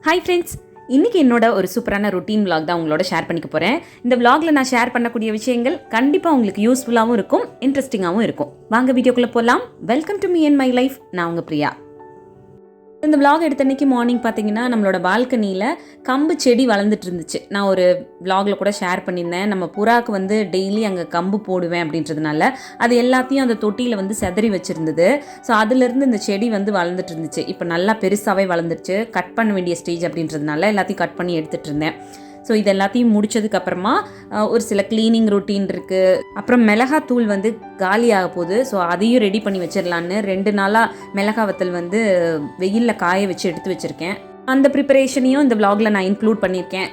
Hi friends, இன்றைக்கி என்னோட ஒரு சூப்பரான ரொட்டீன் vlog தான் உங்களோட ஷேர் பண்ணிக்க போகிறேன். இந்த vlogல நான் ஷேர் பண்ணக்கூடிய விஷயங்கள் கண்டிப்பாக உங்களுக்கு யூஸ்ஃபுல்லாகவும் இருக்கும், இன்ட்ரெஸ்டிங்காகவும் இருக்கும். வாங்க வீடியோக்குள்ளே போகலாம். Welcome to me and my life. நான் உங்கள் பிரியா. இந்த vlog எடுத்த அன்றைக்கி மார்னிங் பார்த்தீங்கன்னா நம்மளோட பால்கனியில் கம்பு செடி வளர்ந்துட்டு இருந்துச்சு. நான் ஒரு vlogல கூட ஷேர் பண்ணியிருந்தேன். நம்ம புறாவுக்கு வந்து டெய்லி அங்கே கம்பு போடுவேன் அப்படின்றதுனால அது எல்லாத்தையும் அந்த தொட்டியில் வந்து செதறி வச்சுருந்தது. ஸோ அதுலேருந்து இந்த செடி வந்து வளர்ந்துட்டு இருந்துச்சு. இப்போ நல்லா பெருசாகவே வளர்ந்துருச்சு. கட் பண்ண வேண்டிய ஸ்டேஜ் அப்படின்றதுனால எல்லாத்தையும் கட் பண்ணி எடுத்துகிட்டு இருந்தேன். ஸோ இது எல்லாத்தையும் முடித்ததுக்கப்புறமா ஒரு சில க்ளீனிங் ரொட்டீன் இருக்குது. அப்புறம் மிளகாத்தூள் வந்து காலியாக போகுது. ஸோ அதையும் ரெடி பண்ணி வச்சிடலான்னு 2 நாளாக மிளகா வத்தல் வந்து வெயிலில் காய வச்சு எடுத்து வச்சுருக்கேன். அந்த ப்ரிப்பரேஷனையும் இந்த vlogல நான் இன்க்ளூட் பண்ணியிருக்கேன்.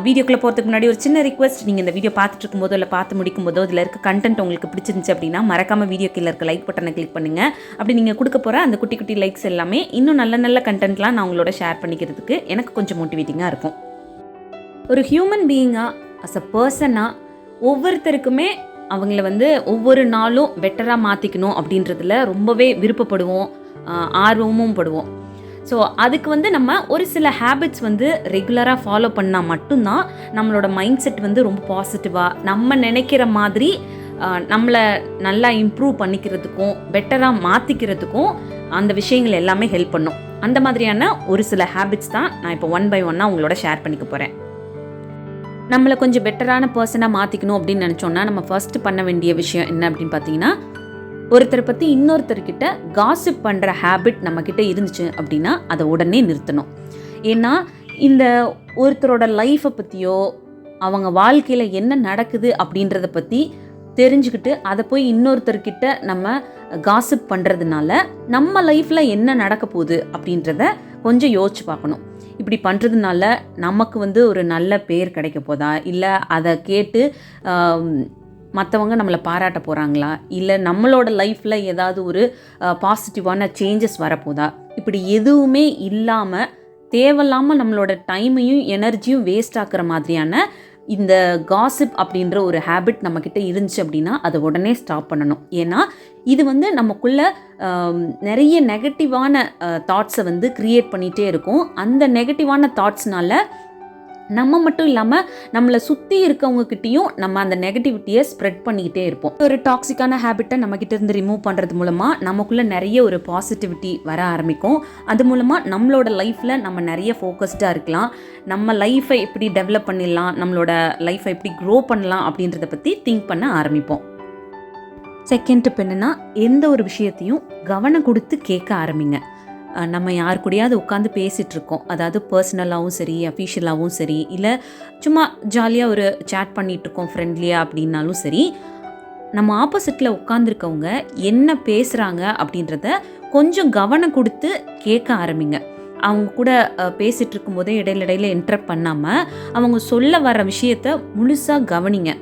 வீடியோக்குள்ளே போகிறதுக்கு முன்னாடி ஒரு சின்ன ரிக்வெஸ்ட், நீங்கள் இந்த வீடியோ பார்த்துட்டு இருக்கும்போதோ இல்லை பார்த்து முடிக்கும் போதோ இதில் இருக்க கண்டென்ட் உங்களுக்கு பிடிச்சிருந்துச்சு அப்படின்னா மறக்காமல் வீடியோ கீழே இருக்க லைக் பட்டனை கிளிக் பண்ணுங்கள். அப்படி நீங்கள் கொடுக்க போகிற அந்த குட்டி குட்டி லைக்ஸ் எல்லாமே இன்னும் நல்ல நல்ல கண்டென்ட்லாம் நான் உங்களோட ஷேர் பண்ணிக்கிறதுக்கு எனக்கு கொஞ்சம் மோட்டிவேட்டிங்காக இருக்கும். ஒரு ஹியூமன் பீயிங்காக அஸ் அ பர்சனாக ஒவ்வொருத்தருக்குமே அவங்கள வந்து ஒவ்வொரு நாளும் பெட்டராக மாற்றிக்கணும் அப்படின்றதுல ரொம்பவே விருப்பப்படுவோம், ஆர்வமும் படுவோம். ஸோ அதுக்கு வந்து நம்ம ஒரு சில ஹேபிட்ஸ் வந்து ரெகுலராக ஃபாலோ பண்ணால் மட்டும்தான் நம்மளோட மைண்ட் செட் வந்து ரொம்ப பாசிட்டிவாக நம்ம நினைக்கிற மாதிரி நம்மளை நல்லா இம்ப்ரூவ் பண்ணிக்கிறதுக்கும் பெட்டராக மாற்றிக்கிறதுக்கும் அந்த விஷயங்கள் எல்லாமே ஹெல்ப் பண்ணும். அந்த மாதிரியான ஒரு சில ஹேபிட்ஸ் தான் நான் இப்போ 1 by 1 உங்களோட ஷேர் பண்ணிக்க போகிறேன். நம்மளை கொஞ்சம் பெட்டரான பர்சனாக மாற்றிக்கணும் அப்படின்னு நினச்சோன்னா நம்ம ஃபர்ஸ்ட் பண்ண வேண்டிய விஷயம் என்ன அப்படின்னு பார்த்தீங்கன்னா, ஒருத்தரை பற்றி இன்னொருத்தர்கிட்ட காசிப் பண்ணுற ஹேபிட் நம்மக்கிட்ட இருந்துச்சு அப்படின்னா அதை உடனே நிறுத்தணும். ஏன்னா இந்த ஒருத்தரோட லைஃப்பை பற்றியோ அவங்க வாழ்க்கையில் என்ன நடக்குது அப்படின்றத பற்றி தெரிஞ்சுக்கிட்டு அதை போய் இன்னொருத்தர்கிட்ட நம்ம காசிப் பண்ணுறதுனால நம்ம லைஃப்பில் என்ன நடக்க போகுது அப்படின்றத கொஞ்சம் யோசிச்சு பார்க்கணும். இப்படி பண்ணுறதுனால நமக்கு வந்து ஒரு நல்ல பேர் கிடைக்க போதா, இல்லை அதை கேட்டு மற்றவங்க நம்மளை பாராட்ட போகிறாங்களா, இல்லை நம்மளோட லைஃப்பில் ஏதாவது ஒரு பாசிட்டிவான சேஞ்சஸ் வரப்போதா, இப்படி எதுவுமே இல்லாமல் தேவையில்லாமல் நம்மளோட டைமையும் எனர்ஜியும் வேஸ்ட் ஆக்குற மாதிரியான இந்த காசிப் அப்படின்ற ஒரு ஹேபிட் நம்மக்கிட்ட இருந்துச்சு அப்படின்னா அதை உடனே ஸ்டாப் பண்ணணும். ஏன்னா இது வந்து நமக்குள்ளே நிறைய நெகட்டிவான தாட்ஸை வந்து க்ரியேட் பண்ணிகிட்டே இருக்கும். அந்த நெகட்டிவான தாட்ஸ்னால நம்ம மட்டும் இல்லாமல் நம்மளை சுற்றி இருக்கவங்கக்கிட்டேயும் நம்ம அந்த நெகட்டிவிட்டியை ஸ்ப்ரெட் பண்ணிக்கிட்டே இருப்போம். ஒரு டாக்ஸிக்கான ஹேபிட்டை நம்மக்கிட்ட இருந்து ரிமூவ் பண்ணுறது மூலமாக நமக்குள்ளே நிறைய ஒரு பாசிட்டிவிட்டி வர ஆரம்பிக்கும். அது மூலமாக நம்மளோட லைஃப்பில் நம்ம நிறைய ஃபோக்கஸ்டாக இருக்கலாம். நம்ம லைஃப்பை எப்படி டெவலப் பண்ணிடலாம், நம்மளோட லைஃப்பை எப்படி க்ரோ பண்ணலாம் அப்படின்றத பற்றி திங்க் பண்ண ஆரம்பிப்போம். செகண்ட் டிப் என்னென்னா, எந்த ஒரு விஷயத்தையும் கவனம் கொடுத்து கேட்க ஆரம்பிங்க. நம்ம யார் கூடயாவது உட்காந்து பேசிகிட்ருக்கோம், அதாவது பர்சனலாகவும் சரி அஃபீஷியலாகவும் சரி, இல்லை சும்மா ஜாலியாக ஒரு சேட் பண்ணிகிட்ருக்கோம் ஃப்ரெண்ட்லியாக அப்படின்னாலும் சரி, நம்ம ஆப்போசிட்டில் உட்காந்துருக்கவங்க என்ன பேசுகிறாங்க அப்படின்றத கொஞ்சம் கவனம் கொடுத்து கேட்க ஆரம்பிங்க. அவங்க கூட பேசிகிட்டு இருக்கும்போதே இடையில இன்டரப்ட் பண்ணாமல் அவங்க சொல்ல வர விஷயத்த முழுசாக கவனிங்க.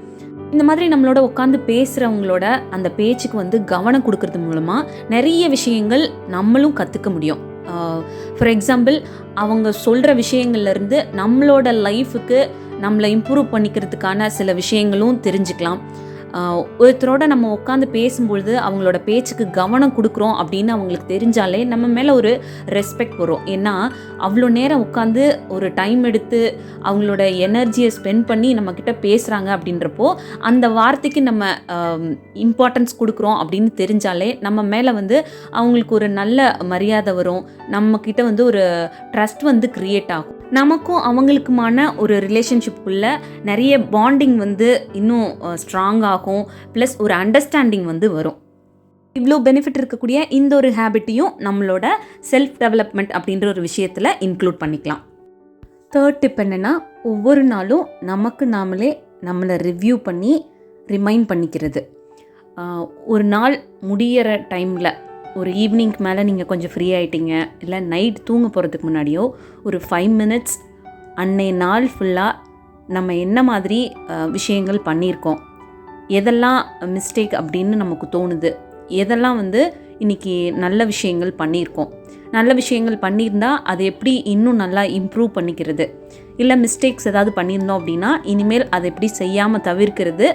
இந்த மாதிரி நம்மளோட உட்காந்து பேசுகிறவங்களோட அந்த பேச்சுக்கு வந்து கவனம் கொடுக்கறது மூலமாக நிறைய விஷயங்கள் நம்மளும் கற்றுக்க முடியும். ஃபார் எக்ஸாம்பிள், அவங்க சொல்கிற விஷயங்கள்லேருந்து நம்மளோட லைஃபுக்கு நம்மளை இம்ப்ரூவ் பண்ணிக்கிறதுக்கான சில விஷயங்களும் தெரிஞ்சுக்கலாம். ஒருத்தரோட நம்ம உட்காந்து பேசும்பொழுது அவங்களோட பேச்சுக்கு கவனம் கொடுக்குறோம் அப்படின்னு அவங்களுக்கு தெரிஞ்சாலே நம்ம மேலே ஒரு ரெஸ்பெக்ட் வரும். ஏன்னா அவ்வளோ நேரம் உட்காந்து ஒரு டைம் எடுத்து அவங்களோட எனர்ஜியை ஸ்பெண்ட் பண்ணி நம்மக்கிட்ட பேசுகிறாங்க அப்படின்றப்போ அந்த வார்த்தைக்கு நம்ம இம்பார்ட்டன்ஸ் கொடுக்குறோம் அப்படின்னு தெரிஞ்சாலே நம்ம மேலே வந்து அவங்களுக்கு ஒரு நல்ல மரியாதை வரும். நம்மக்கிட்ட வந்து ஒரு ட்ரஸ்ட் வந்து க்ரியேட் ஆகும். நமக்கும் அவங்களுக்குமான ஒரு ரிலேஷன்ஷிப்புக்குள்ளே நிறைய பாண்டிங் வந்து இன்னும் ஸ்ட்ராங் ஆகும். ப்ளஸ் ஒரு அண்டர்ஸ்டாண்டிங் வந்து வரும். இவ்வளோ பெனிஃபிட் இருக்கக்கூடிய இந்த ஒரு ஹேபிட்டையும் நம்மளோட செல்ஃப் டெவலப்மெண்ட் அப்படின்ற ஒரு விஷயத்தில் இன்க்ளூட் பண்ணிக்கலாம். தேர்ட் டிப் என்னென்னா, ஒவ்வொரு நாளும் நமக்கு நாமளே நம்மளை ரிவ்யூ பண்ணி ரிமைண்ட் பண்ணிக்கிறது. ஒரு நாள் முடிகிற டைமில் ஒரு ஈவினிங்க்கு மேலே நீங்கள் கொஞ்சம் ஃப்ரீ ஆகிட்டீங்க, இல்லை நைட் தூங்க போகிறதுக்கு முன்னாடியோ ஒரு 5 minutes அன்னைய நாள் ஃபுல்லாக நம்ம என்ன மாதிரி விஷயங்கள் பண்ணியிருக்கோம், எதெல்லாம் மிஸ்டேக் அப்படின்னு நமக்கு தோணுது, எதெல்லாம் வந்து இன்றைக்கி நல்ல விஷயங்கள் பண்ணியிருக்கோம், நல்ல விஷயங்கள் பண்ணியிருந்தால் அதை எப்படி இன்னும் நல்லா இம்ப்ரூவ் பண்ணிக்கிறது, இல்லை மிஸ்டேக்ஸ் ஏதாவது பண்ணியிருந்தோம் அப்படின்னா இனிமேல் அதை எப்படி செய்யாமல் தவிர்க்கிறது,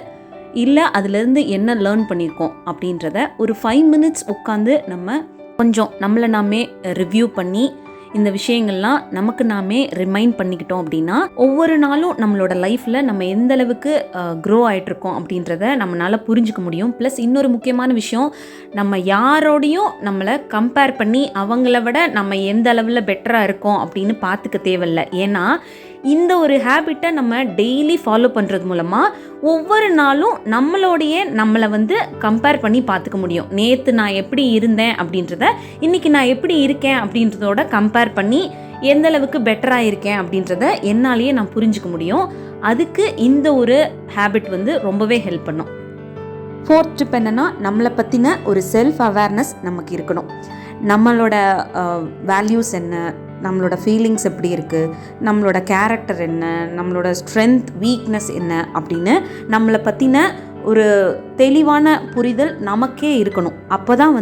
இல்லை அதுலேருந்து என்ன லேர்ன் பண்ணியிருக்கோம் அப்படின்றத ஒரு 5 minutes உட்காந்து நம்ம கொஞ்சம் நம்மளை நாமே ரிவ்யூ பண்ணி இந்த விஷயங்கள்லாம் நமக்கு நாமே ரிமைண்ட் பண்ணிக்கிட்டோம் அப்படின்னா ஒவ்வொரு நாளும் நம்மளோட லைஃப்பில் நம்ம எந்த அளவுக்கு க்ரோ ஆகிட்ருக்கோம் அப்படின்றத நம்மளால் புரிஞ்சுக்க முடியும். ப்ளஸ் இன்னொரு முக்கியமான விஷயம், நம்ம யாரோடையும் நம்மளை கம்பேர் பண்ணி அவங்கள விட நம்ம எந்த அளவில் பெட்டராக இருக்கோம் அப்படின்னு பார்த்துக்க தேவையில்லை. ஏன்னா இந்த ஒரு ஹேபிட்டை நம்ம டெய்லி ஃபாலோ பண்ணுறது மூலமாக ஒவ்வொரு நாளும் நம்மளை கம்பேர் பண்ணி பார்த்துக்க முடியும். நேற்று நான் எப்படி இருந்தேன் அப்படின்றத இன்றைக்கி நான் எப்படி இருக்கேன் அப்படின்றதோட கம்பேர் பண்ணி எந்த அளவுக்கு பெட்டராக இருக்கேன் அப்படின்றத என்னாலேயே நான் புரிஞ்சுக்க முடியும். அதுக்கு இந்த ஒரு ஹேபிட் ரொம்பவே ஹெல்ப் பண்ணும். 4th டிப் என்னென்னா, நம்மளை பற்றின ஒரு செல்ஃப் அவேர்னஸ் நமக்கு இருக்கணும். நம்மளோட வேல்யூஸ் என்ன, நம்மளோட ஃபீலிங்ஸ் எப்படி இருக்குது, நம்மளோட கேரக்டர் என்ன, நம்மளோட ஸ்ட்ரென்த் வீக்னஸ் என்ன அப்படின்னு நம்மளை பற்றின ஒரு தெளிவான புரிதல் நமக்கே இருக்கணும். அப்போ தான்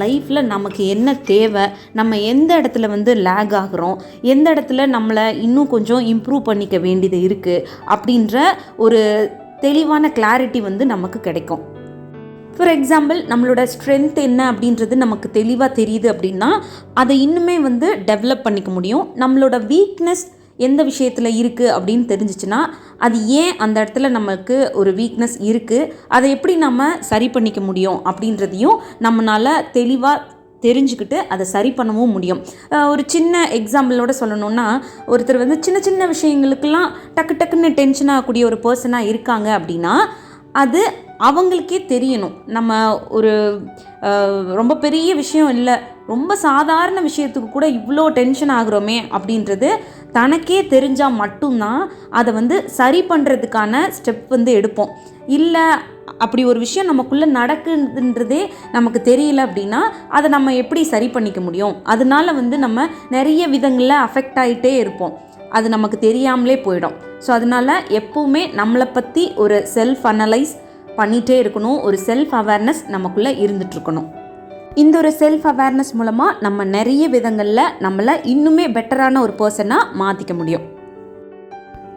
லைஃப்பில் நமக்கு என்ன தேவை, நம்ம எந்த இடத்துல லேக் ஆகிறோம், எந்த இடத்துல நம்மளை இன்னும் கொஞ்சம் இம்ப்ரூவ் பண்ணிக்க வேண்டியது இருக்குது அப்படின்ற ஒரு தெளிவான கிளாரிட்டி நமக்கு கிடைக்கும். ஃபார் எக்ஸாம்பிள், நம்மளோட ஸ்ட்ரென்த் என்ன அப்படின்றது நமக்கு தெளிவாக தெரியுது அப்படின்னா அதை இன்னுமே டெவலப் பண்ணிக்க முடியும். நம்மளோட வீக்னஸ் எந்த விஷயத்தில் இருக்குது அப்படின்னு தெரிஞ்சிச்சுன்னா அது ஏன் அந்த இடத்துல நமக்கு ஒரு வீக்னஸ் இருக்குது, அதை எப்படி நம்ம சரி பண்ணிக்க முடியும் அப்படின்றதையும் நம்மளால் தெளிவாக தெரிஞ்சுக்கிட்டு அதை சரி பண்ணவும் முடியும். ஒரு சின்ன எக்ஸாம்பிளோட சொல்லணுன்னா, ஒருத்தர் சின்ன சின்ன விஷயங்களுக்கெல்லாம் டக்குன்னு டென்ஷன் ஆகக்கூடிய ஒரு பர்சனாக இருக்காங்க அப்படின்னா அது அவங்களுக்கே தெரியணும். நம்ம ஒரு ரொம்ப பெரிய விஷயம் இல்லை, ரொம்ப சாதாரண விஷயத்துக்கு கூட இவ்வளோ டென்ஷன் ஆகுறோமே அப்படின்றது தனக்கே தெரிஞ்சால் மட்டும்தான் அதை சரி பண்ணுறதுக்கான ஸ்டெப் எடுப்போம். இல்லை அப்படி ஒரு விஷயம் நமக்குள்ளே நடக்குதுன்றதே நமக்கு தெரியல அப்படின்னா அதை நம்ம எப்படி சரி பண்ணிக்க முடியும்? அதனால நம்ம நிறைய விதங்களில் அஃபெக்ட் ஆகிட்டே இருப்போம், அது நமக்கு தெரியாமலே போயிடும். ஸோ அதனால் எப்போவுமே நம்மளை பற்றி ஒரு செல்ஃப் அனலைஸ் பண்ணிகிட்டே இருக்கணும். ஒரு செல்ஃப் அவேர்னஸ் நமக்குள்ளே இருந்துகிட்ருக்கணும். இந்த ஒரு செல்ஃப் அவேர்னஸ் மூலமாக நம்ம நிறைய விதங்களில் நம்மளை இன்னுமே பெட்டரான ஒரு பர்சனாக மாற்றிக்க முடியும்.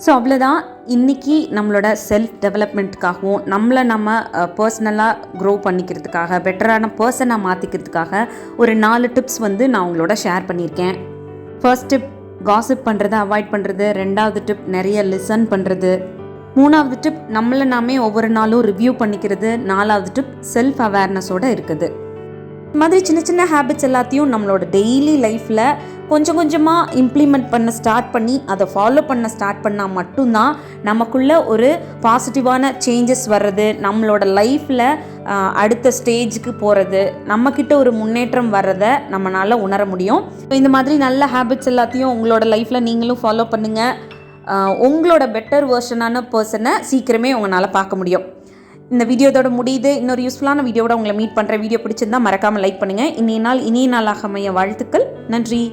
ஸோ அவ்வளோதான், இன்றைக்கி நம்மளோட செல்ஃப் டெவலப்மெண்ட்டுக்காகவும் நம்ம பர்சனலாக க்ரோ பண்ணிக்கிறதுக்காக பெட்டரான பர்சனாக மாற்றிக்கிறதுக்காக ஒரு 4 டிப்ஸ் நான் உங்களோட ஷேர் பண்ணியிருக்கேன். ஃபர்ஸ்ட் டிப், காசிப் பண்ணுறதை அவாய்ட் பண்ணுறது. 2வது டிப், நிறைய லிசன் பண்ணுறது. 3வது டிப், நம்மளை நாமே ஒவ்வொரு நாளும் ரிவ்யூ பண்ணிக்கிறது. 4வது டிப், செல்ஃப் அவேர்னஸோடு இருக்குது. இது மாதிரி சின்ன சின்ன ஹேபிட்ஸ் எல்லாத்தையும் நம்மளோட டெய்லி லைஃப்பில் கொஞ்சம் கொஞ்சமாக இம்ப்ளிமெண்ட் பண்ண ஸ்டார்ட் பண்ணி அதை ஃபாலோ பண்ண ஸ்டார்ட் பண்ணால் மட்டும்தான் நமக்குள்ளே ஒரு பாசிட்டிவான சேஞ்சஸ் வர்றது, நம்மளோட லைஃப்பில் அடுத்த ஸ்டேஜுக்கு போகிறது, நம்மக்கிட்ட ஒரு முன்னேற்றம் வர்றதை நம்மளால் உணர முடியும். இந்த மாதிரி நல்ல ஹேபிட்ஸ் எல்லாத்தையும் உங்களோட லைஃப்பில் நீங்களும் ஃபாலோ பண்ணுங்கள். உங்களோட பெட்டர் வெர்ஷனான பர்சனை சீக்கிரமே உங்களால் பார்க்க முடியும். இந்த வீடியோதோட முடியுது. இன்னொரு யூஸ்ஃபுல்லான வீடியோவோட உங்களை மீட் பண்ணுற. வீடியோ பிடிச்சிருந்தால் மறக்காமல் லைக் பண்ணுங்கள். இனிய நாள் இனிய நாளாக அமைய வாழ்த்துக்கள். நன்றி.